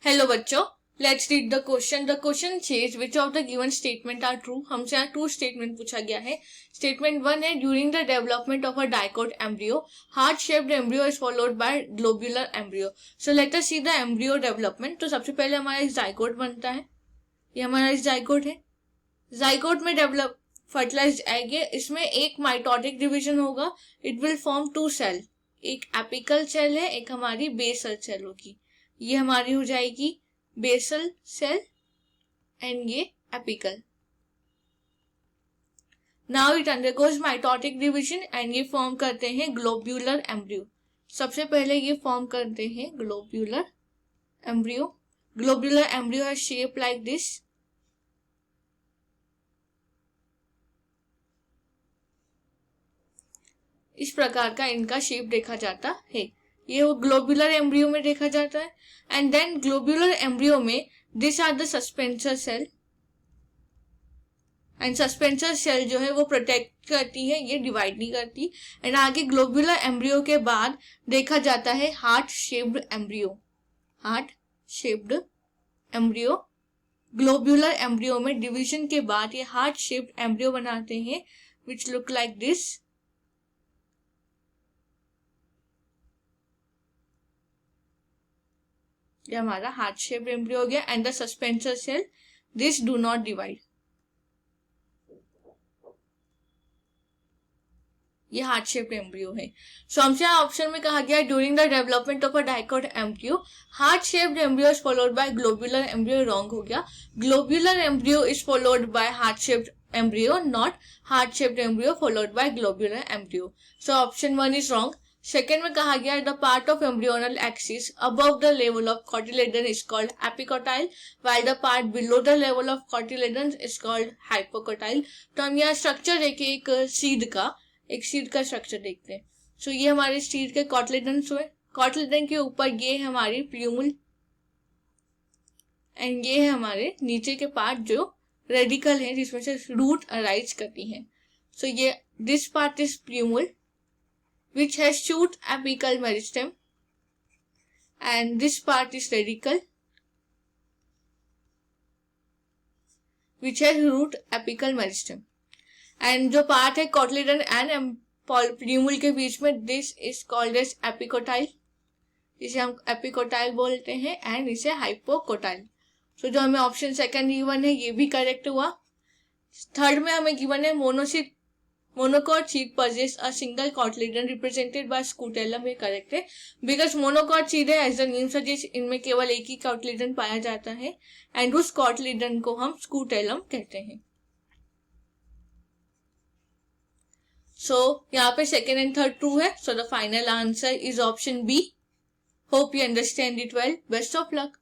Hello बच्चों, let's read the question. The question says which of the given statement are true. हमसे यहाँ true statement पूछा गया है. स्टेटमेंट 1 है during the development of a dicot embryo heart shaped embryo is followed by globular embryo. So let us see the embryo development. तो सबसे पहले हमारा एक जाइगोट बनता है. ये हमारा एक जाइगोट है. जाइगोट में डेवलप फर्टिलाइज्ड एग है. इसमें एक माइटोटिक डिवीजन होगा. It will form two cell. एक एपिकल सेल है, एक हमारी बेसल सेल होगी. ये हमारी हो जाएगी बेसल सेल एंड ये apical. Now it undergoes mitotic division and ये फॉर्म करते हैं ग्लोब्यूलर एम्ब्रियो. सबसे पहले ये फॉर्म करते हैं ग्लोब्यूलर एम्ब्रियो. ग्लोब्यूलर एम्ब्रियो है शेप लाइक दिस. इस प्रकार का इनका शेप देखा जाता है. ये वो ग्लोब्यूलर एम्ब्रियो में देखा जाता है. एंड देन ग्लोब्यूलर एम्ब्रियो में this are the suspensor cell and suspensor cell जो है वो प्रोटेक्ट करती है, ये डिवाइड नहीं करती. एंड आगे ग्लोब्यूलर एम्ब्रियो के बाद देखा जाता है heart shaped embryo. Heart shaped embryo. Globular embryo में डिवीजन के बाद ये हार्ट शेप्ड एम्ब्रियो बनाते हैं विच लुक लाइक दिस. ये हमारा हार्ट शेप्ड एम्ब्रियो हो गया. And the suspensor cell this do not divide. ये हार्ट शेप्ड एम्ब्रियो है. सो हमसे ऑप्शन में कहा गया during the development of a dicot embryo heart shaped embryo is followed by globular embryo. Wrong हो गया. Globular embryo is followed by heart shaped embryo, not heart shaped embryo followed by globular embryo. So option 1 is wrong. Second में कहा गया the part of embryonal axis above the level of cotyledon is called epicotyl while the part below the level of cotyledon is called hypocotyl. तो हम यहाँ structure देखें एक seed का structure देखते हैं. सो ये हमारे सीड के कॉटिलेडन्स हुए. कॉटिलेडन के ऊपर ये है हमारी प्यूमुल एंड ये है हमारे नीचे के पार्ट जो रेडिकल है जिसमें से रूट अराइज करती है. सो ये this part is plumule which has shoot apical meristem and this part is radical which has root apical meristem. and जो पार्ट है कोटलिडन एंड प्यूमुल के बीच में this is called as epicotyl. इसे हम एपिकोटाइल बोलते हैं एंड इसे हाइपोकोटाइल. सो जो हमें ऑप्शन सेकंड गिवन है ये भी करेक्ट हुआ. थर्ड में हमें गिवन है monocot seed possess a single cotyledon represented by scutellum. ये करेक्ट है बिकॉज मोनोकॉट सीड है एज द नेम सजेस्ट इनमें केवल एक ही कॉटिलेडन पाया जाता है एंड उस कॉटिलेडन को हम स्कूटेलम कहते हैं. सो यहाँ पे सेकेंड एंड थर्ड ट्रू है. So the final answer is option B. Hope you understand it well. Best of luck.